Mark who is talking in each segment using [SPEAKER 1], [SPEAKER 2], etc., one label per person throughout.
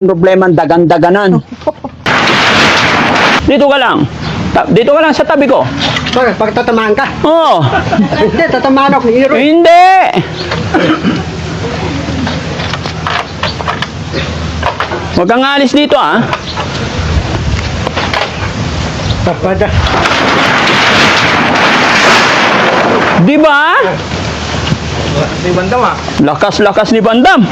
[SPEAKER 1] Problema dagan-daganan. Dito ka lang. Dito ka lang sa tabi ko.
[SPEAKER 2] Bakit? Bakit tatamaan ka?
[SPEAKER 1] Oo.
[SPEAKER 2] Hindi, tatamaan ako. Hero.
[SPEAKER 1] Hindi. Huwag kang alis dito ah.
[SPEAKER 2] Papada.
[SPEAKER 1] Di ba?
[SPEAKER 3] Si Bandam ah.
[SPEAKER 1] Lakas-lakas ni Bandam.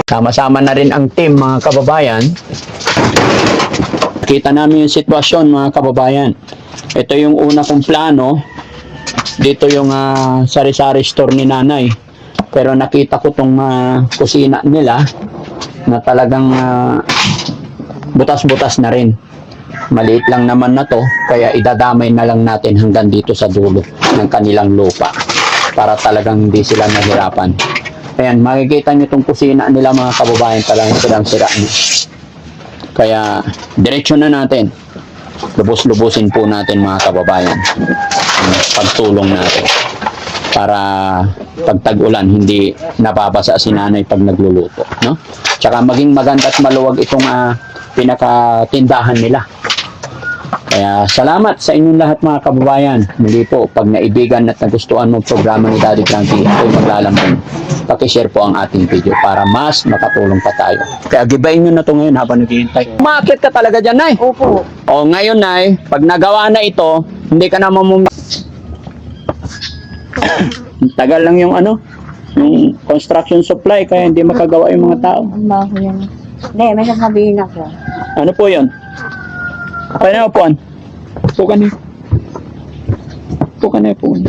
[SPEAKER 1] Sama-sama na rin ang team mga kababayan. Kita namin yung sitwasyon mga kababayan. Ito yung una kong plano. Dito yung sari-sari store ni nanay. Pero nakita ko tong kusina nila na talagang butas-butas na rin. Maliit lang naman na to, kaya idadamay na lang natin hanggang dito sa dulo ng kanilang lupa para talagang hindi sila nahirapan. Ayan, makikita nyo itong kusina nila mga kababayan, talagang silang-sira. Kaya, diretsyon na natin. Lubos-lubusin po natin mga kababayan. Pagtulong natin. Para pag tag-ulan, hindi nababasa si nanay pag nagluluto. No? Tsaka maging maganda at maluwag itong pinakatindahan nila. Kaya salamat sa inyong lahat mga kababayan. Muli po, pag naibigan at nagustuhan mo programa ni Daddy Frankie, ako'y maglalambing. Pakishare po ang ating video para mas makatulong pa tayo. Kaya gibayin nyo na ito ngayon habang naghihintay. Umakit ka talaga dyan, Nay.
[SPEAKER 2] Opo.
[SPEAKER 1] O ngayon, Nay, pag nagawa na ito, hindi ka na tagal lang yung yung construction supply, kaya hindi makagawa yung mga tao.
[SPEAKER 4] Ang baho yan. Hindi, may sasabihin ako.
[SPEAKER 1] Ano po yun? Kaya na upuan. Upo ka na. Upo ka na, upuan.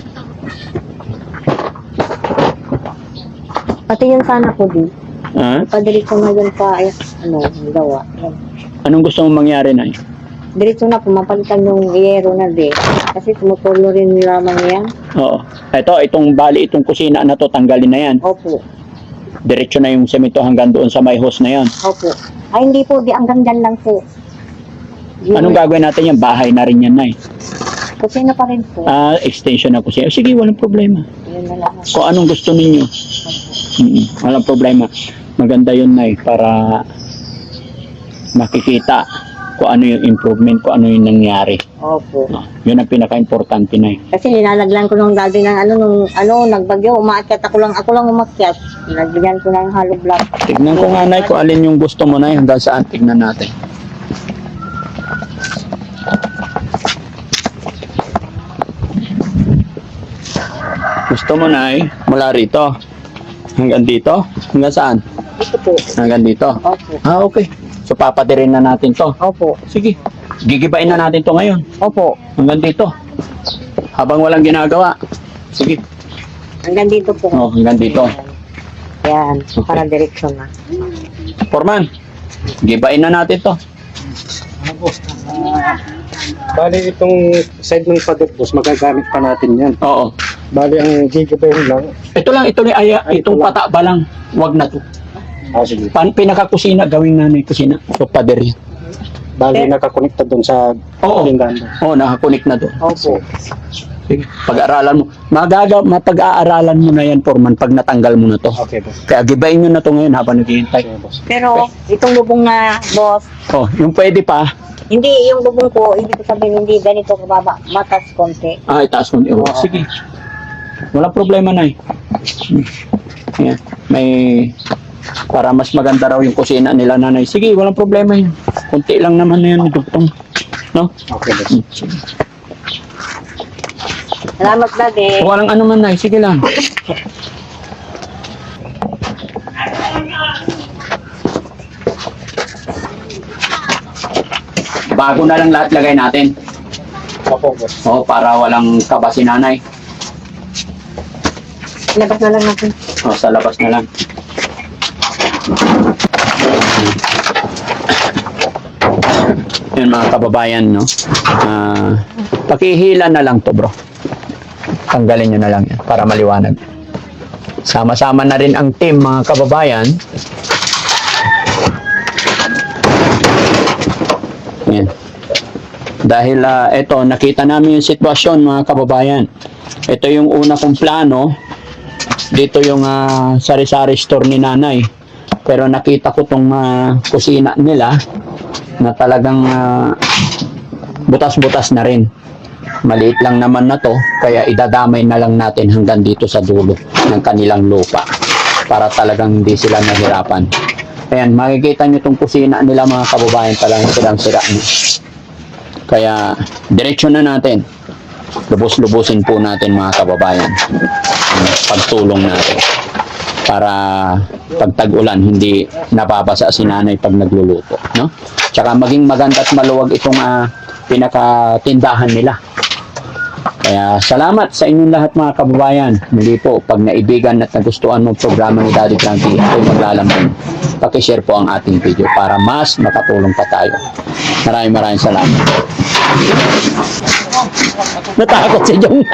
[SPEAKER 4] Pati yung sana ko din.
[SPEAKER 1] Ha?
[SPEAKER 4] Padiretso na yun pa, gawa.
[SPEAKER 1] Anong gusto mong mangyari, Nay?
[SPEAKER 4] Diretso na po, mapalitan yung yero na din. Kasi tumutulo rin lamang yan.
[SPEAKER 1] Oo. Itong kusina na to, tanggalin na yan.
[SPEAKER 4] Opo.
[SPEAKER 1] Diretso na yung semento hanggang doon sa may hose na yan.
[SPEAKER 4] Opo. Ay, hindi po, hanggang dyan lang po.
[SPEAKER 1] Anong gagawin natin yan? Bahay na rin yan, Nay.
[SPEAKER 4] Kusina pa rin po.
[SPEAKER 1] Extension na kusina. Sige, walang problema.
[SPEAKER 4] Yun na lang.
[SPEAKER 1] Kung anong gusto ninyo. Walang problema. Maganda yun, Nay, para makikita kung ano yung improvement, kung ano yung nangyari.
[SPEAKER 4] Opo.
[SPEAKER 1] Yun ang pinaka-importante, Nay.
[SPEAKER 4] Kasi nilalaglan ko nung dati ng nagbagyo, umaakyat ako lang umakyat. Nilagyan ko ng hollow block.
[SPEAKER 1] Tignan ko nga, Nay, kung alin yung gusto mo, Nay, hanggang saan. Tignan natin. Gusto mo, Nay, mula rito hanggang dito? Hanggang saan?
[SPEAKER 4] Ito po.
[SPEAKER 1] Hanggang dito?
[SPEAKER 4] Opo.
[SPEAKER 1] Okay. So, papadirin na natin to.
[SPEAKER 4] Opo.
[SPEAKER 1] Sige. Gigibain na natin to ngayon.
[SPEAKER 4] Opo.
[SPEAKER 1] Hanggang dito. Habang walang ginagawa. Sige.
[SPEAKER 4] Hanggang dito po.
[SPEAKER 1] Oh, hanggang dito.
[SPEAKER 4] Yan.
[SPEAKER 1] Okay.
[SPEAKER 4] Para direksyon na.
[SPEAKER 1] Forman, gibain na natin to.
[SPEAKER 2] Bali itong side ng pader, boss, magagamit pa natin yan.
[SPEAKER 1] Oo.
[SPEAKER 2] Bali ang gigabayin lang.
[SPEAKER 1] Ito lang, itong pataba lang. Wag na to.
[SPEAKER 2] Sige.
[SPEAKER 1] Pinakakusina, gawing nanay kusina. So, pader yan.
[SPEAKER 2] Bali nakakonekta doon sa
[SPEAKER 1] Oo.
[SPEAKER 2] linggan.
[SPEAKER 1] Oo, nakakunik na doon.
[SPEAKER 4] Opo.
[SPEAKER 1] Sige, pag-aaralan mo. Mapag-aaralan mo na yan, Forman, pag natanggal mo na to.
[SPEAKER 2] Okay, boss.
[SPEAKER 1] Kaya gibain nyo na to ngayon habang naghihintay.
[SPEAKER 2] Okay, boss.
[SPEAKER 4] Pero itong bubong na, boss,
[SPEAKER 1] Oh, yung pwede pa.
[SPEAKER 4] hindi yung bubong ko, ibig sabihin hindi ganito kababa, matas konti.
[SPEAKER 1] Itaas mo. Oh, sige. Walang problema, Nay. Ayan. Para mas maganda raw yung kusina nila, nanay. Sige, walang problema yun. Kunti lang naman na yan, dugtong. No?
[SPEAKER 2] Okay, boss.
[SPEAKER 1] Sige.
[SPEAKER 4] Salamat, Daddy.
[SPEAKER 1] Walang ano man, Nay. Sige lang. Bago na lang lahat lagay natin.
[SPEAKER 2] Opo, boss.
[SPEAKER 1] Oh, para walang kaba si nanay.
[SPEAKER 4] Labas na lang natin.
[SPEAKER 1] Oh, sa labas na lang. Yun mga kababayan, no? Pakihila na lang to, bro. Tanggalin nyo na lang yan para maliwanag. Sama-sama na rin ang team, mga kababayan. Yan. Dahil ito, nakita namin yung sitwasyon, mga kababayan. Ito yung una kong plano. Dito yung sari-sari store ni nanay. Pero nakita ko tong kusina nila na talagang butas-butas na rin. Maliit lang naman na to, kaya idadamay na lang natin hanggang dito sa dulo ng kanilang lupa para talagang hindi sila nahirapan. Ayan, makikita nyo tong kusina nila mga kababayan, talagang silang-sira na. Kaya diretsyo na natin. Lubos-lubusin po natin mga kababayan ang pagtulong natin para pag tag-ulan hindi nababasa si nanay pag nagluluto, no? Tsaka maging maganda at maluwag itong pinakatindahan nila. Kaya salamat sa inyong lahat mga kababayan. Muli po, pag naibigan at nagustuhan mo ang programa ni Daddy Frankie, ako'y maglalaman. Pakishare po ang ating video para mas makatulong pa tayo. Maraming salamat. Natakot si Jong.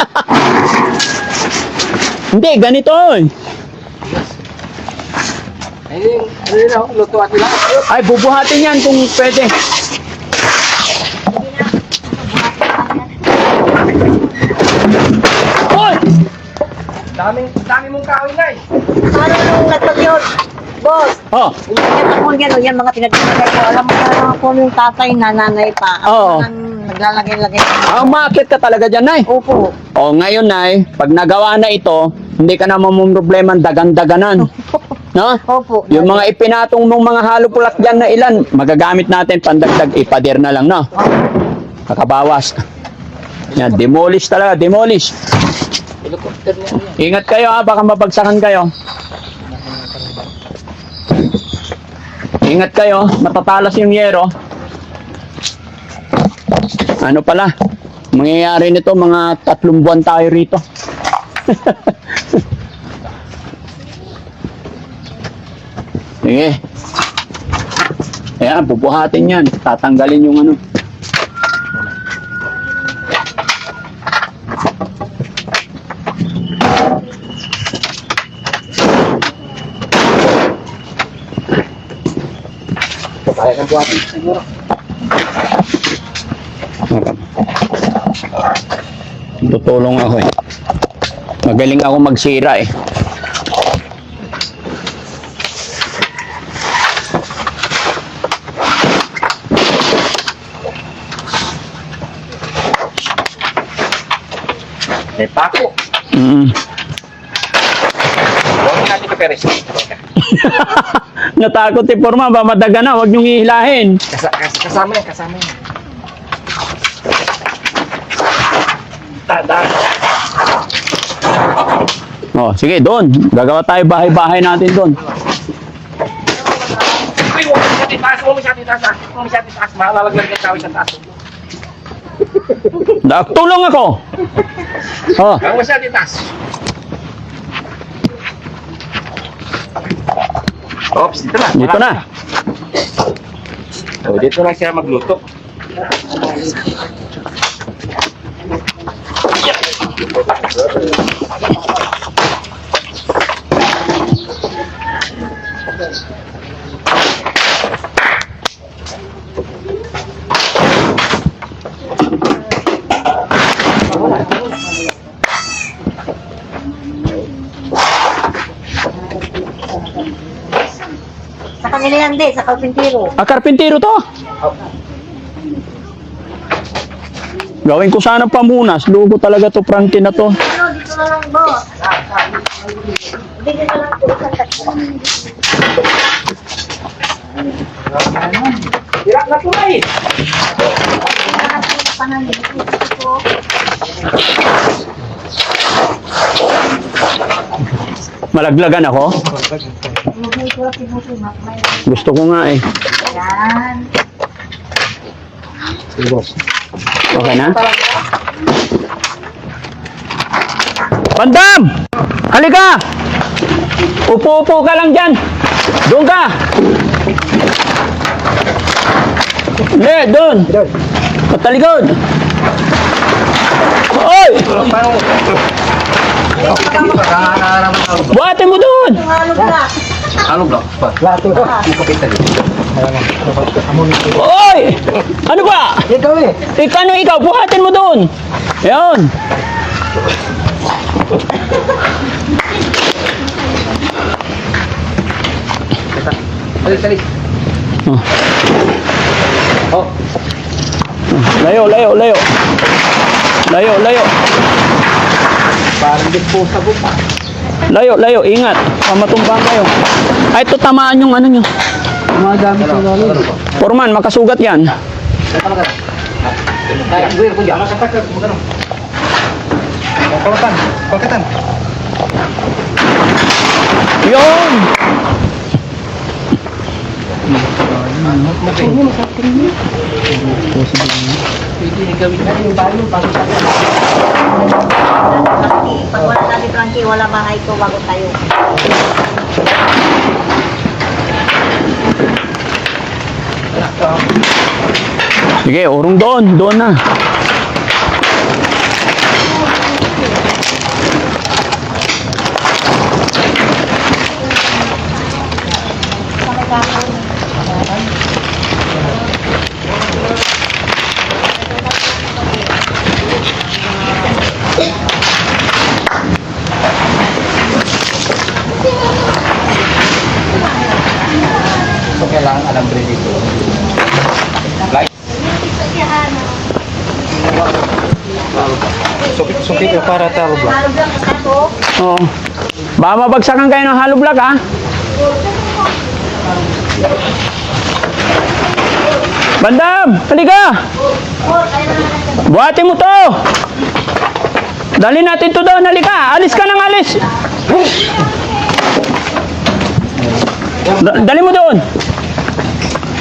[SPEAKER 1] Hindi, ganito eh.
[SPEAKER 3] Lutuan nila.
[SPEAKER 1] Ay, bubuhatin yan kung pwede. Hoy!
[SPEAKER 3] Dami mong kahoy na eh.
[SPEAKER 4] Ano nung nagpag-yun? Boss,
[SPEAKER 1] Oh,
[SPEAKER 4] yan ako yan mga pinagdalagay ko. Alam mo na ako yung tatay na nanay pa. Ako
[SPEAKER 1] Oo.
[SPEAKER 4] nang naglalagay-lagay.
[SPEAKER 1] umakit ka talaga dyan, Nay.
[SPEAKER 4] Opo.
[SPEAKER 1] O, ngayon, Nay, pag nagawa na ito, hindi ka na mamumroblema dagan-daganan. No?
[SPEAKER 4] Opo.
[SPEAKER 1] Yung mga ipinatong ng mga halupulak dyan na ilan, magagamit natin pandagdag, ipader na lang, no? Kakabawas. Yan, demolish talaga, demolish. Ingat kayo baka mabagsakan kayo. Ingat kayo, matatalas yung yero. Ano pala, mangyayari nito, mga 3 buwan tayo rito. Sige. Ayan, bubuhatin yan. Tatanggalin yung ano.
[SPEAKER 3] Kaya ng buhatin siguro.
[SPEAKER 1] Tutulong ako eh. Magaling ako magsira eh.
[SPEAKER 3] May pako. Huwag natin ka Perez.
[SPEAKER 1] Natakot si Forma, ba madaga na, huwag niyong ihilahin.
[SPEAKER 3] Kasama yan, kasama yan. Tada.
[SPEAKER 1] Oh, sige, doon. Gagawa tayo bahay-bahay natin doon.
[SPEAKER 3] Ay, huwag mo siya titaas, huwag mo siya titaas. Huwag mo siya titaas, malalaglag yung tawid sa taas.
[SPEAKER 1] Tulong ako. Oh,
[SPEAKER 3] Huwag mo siya titaas. Oops, dito na.
[SPEAKER 1] dito na.
[SPEAKER 3] O, dito na siya magluto.
[SPEAKER 4] Sa kanila yan din, sa karpintero.
[SPEAKER 1] Karpintero to. Gawin ko sana pamunas. Lugo talaga to, Frankie na to.
[SPEAKER 4] Ano, dito na lang, boss. Dito na lang po.
[SPEAKER 3] Hirap na tulay.
[SPEAKER 1] Malaglagan ako. Gusto ko nga eh.
[SPEAKER 4] Yan.
[SPEAKER 1] Okay na? Bandam! Halika! Upo-upo ka lang dyan. Doon ka. Hindi, doon. Patalikod. Oy! Buhatin mo doon.
[SPEAKER 4] Halog na.
[SPEAKER 3] Ano ba? Lato. Ipakita dito.
[SPEAKER 1] Oy! Ano ba?
[SPEAKER 3] Ikaw eh.
[SPEAKER 1] Paano ikaw? Buhatin mo doon. Ayan.
[SPEAKER 3] Talis.
[SPEAKER 1] Oh.
[SPEAKER 3] Oh.
[SPEAKER 1] Layo.
[SPEAKER 3] Parang disposable pa.
[SPEAKER 1] Layo, ingat. Pamatumbang kayo. Ay, ito tamaan yung ano nyo.
[SPEAKER 3] Gumagamit ng lalo.
[SPEAKER 1] Foreman, makasugat yan.
[SPEAKER 3] Kaya, guwir ko dyan. Makatakag mo gano'n. Pagkatan.
[SPEAKER 1] Yun!
[SPEAKER 3] Pwede gawin na yung bayo.
[SPEAKER 4] Pag wala natin Frankie, wala bahay ko bago tayo.
[SPEAKER 1] Sige, urong doon na.
[SPEAKER 3] So, kailangan alam rin dito.
[SPEAKER 2] Sukit na para taro ba?
[SPEAKER 4] Halog lang kasi ako.
[SPEAKER 1] Oo. Baka mabagsakan kayo ng hollow block, ha? Bandam! Halika! Buhatin mo to! Dali natin to doon, halika! Alis ka ng alis! Dali mo doon!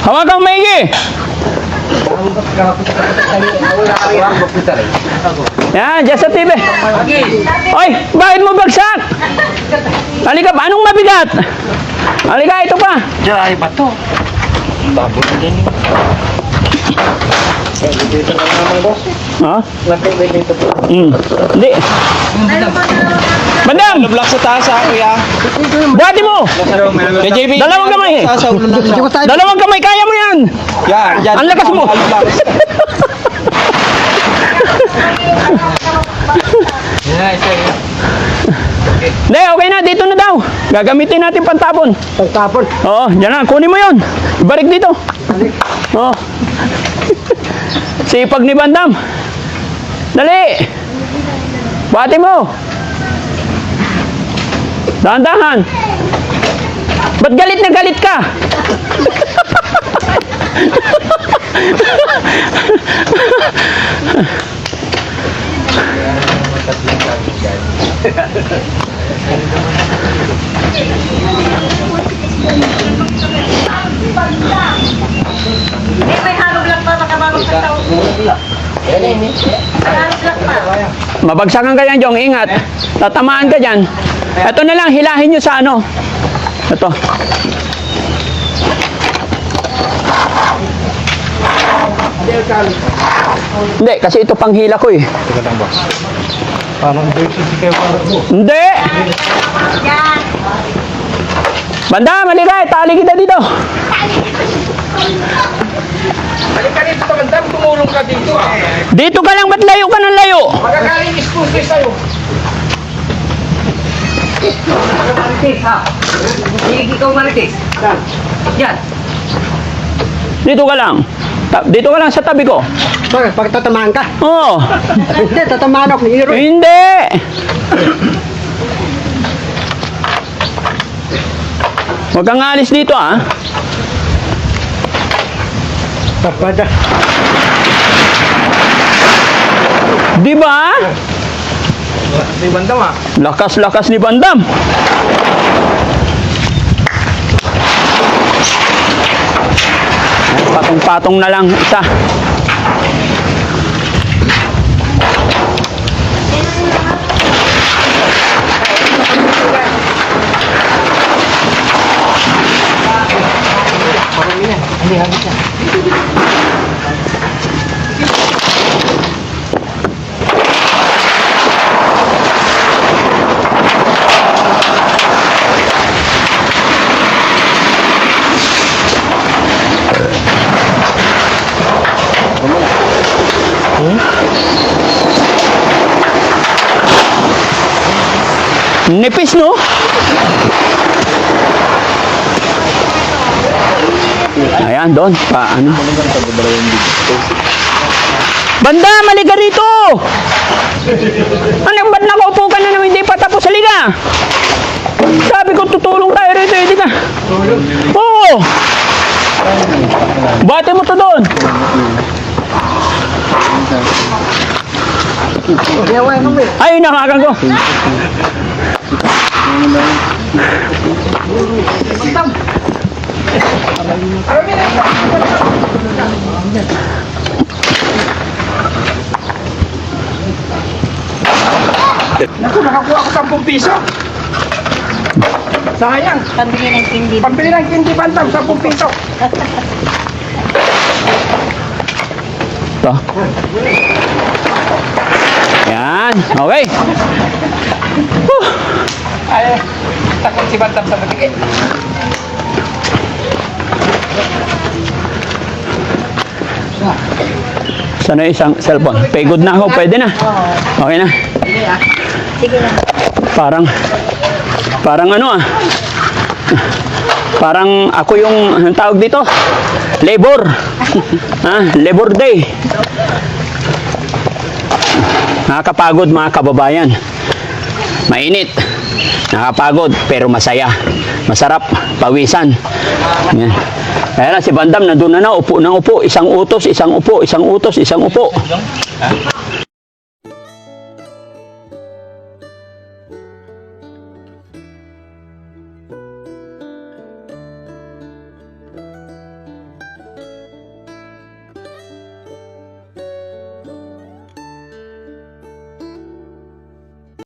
[SPEAKER 1] Hawakan maigi! Yan, dyan sa TV. Oy, bakit mo bagsak? Halika pa, anong mabigat? Halika, ito pa.
[SPEAKER 3] Diyan ay bato. Babot din. Dito na naman, boss.
[SPEAKER 1] Ha?
[SPEAKER 3] Lagay dito po.
[SPEAKER 1] Hindi. Bandam!
[SPEAKER 3] Block sa taas ha, kuya.
[SPEAKER 1] Buhati mo!
[SPEAKER 3] Kay JB.
[SPEAKER 1] Dalawang kamay. Dalawang kamay, kaya mo yan.
[SPEAKER 3] Yan.
[SPEAKER 1] Ang lakas mo. Hindi, okay na. Dito na daw. Gagamitin natin pantapon.
[SPEAKER 2] Pagtapon.
[SPEAKER 1] Oo, dyan na. Kunin mo yun. Ibalik dito. Oo. Sipag ni Bandam. Dali. Buhati mo. Dahan-dahan. Ba't galit na galit ka?
[SPEAKER 4] May halog lang pa, makababag sa tao. Halog lang pa.
[SPEAKER 1] Mabagsakan ka yan, Jong. Ingat. Tatamaan ka dyan. Ito na lang, hilahin nyo sa ano. Ito. Hindi, kasi ito panghila ko eh.
[SPEAKER 2] Parang emergency kayo para po.
[SPEAKER 1] Hindi!
[SPEAKER 4] Yan.
[SPEAKER 1] Banda, maligay. Tali kita dito.
[SPEAKER 3] Halika dito ka, Bandam. Tumulong ka dito.
[SPEAKER 1] Dito ka lang, ba't layo ka ng layo?
[SPEAKER 3] Magkakaling excuse sa'yo. Marites, ha? Hindi ikaw marites. Yan.
[SPEAKER 1] Dito ka lang. Dito ka lang sa tabi ko.
[SPEAKER 2] Bakit? Bakit tatamaan ka?
[SPEAKER 1] Oo.
[SPEAKER 2] Hindi, tatamaan ako ni Hiro.
[SPEAKER 1] Hindi. Huwag kang alis dito, ah.
[SPEAKER 2] Tapada.
[SPEAKER 1] Di ba?
[SPEAKER 3] Si Bandam, ha?
[SPEAKER 1] Lakas-lakas ni Bandam. Patong-patong na lang isa. Nipis, no? Ayan, doon. Paano? Banda, maliga rito! Ano, ba't nakaupo ka na naman hindi pa tapos? Halika! Sabi ko, tutulong tayo rito. Hindi ka. Oo! Bate mo to doon. Ay, nakakan ko.
[SPEAKER 3] Naku, nakakuha ako 10 piso. Sayang.
[SPEAKER 4] Pambili ng tindi.
[SPEAKER 3] Pambili ng candy bantam, 10 piso.
[SPEAKER 1] Ito. Yan. Okay.
[SPEAKER 3] Ay, takot si bantam sa patigil.
[SPEAKER 1] Sana isang cellphone. Pagod na ako. Pwede na. Okay na.
[SPEAKER 4] Sige na.
[SPEAKER 1] Parang ano parang ako yung anong tawag dito? Labor. Labor day. Nakakapagod mga kababayan. Mainit. Nakakapagod pero masaya. Masarap. Pawisan. Yan. Kaya na si Bandam nandun na upo ng upo. Isang utos, isang upo, isang utos, isang upo.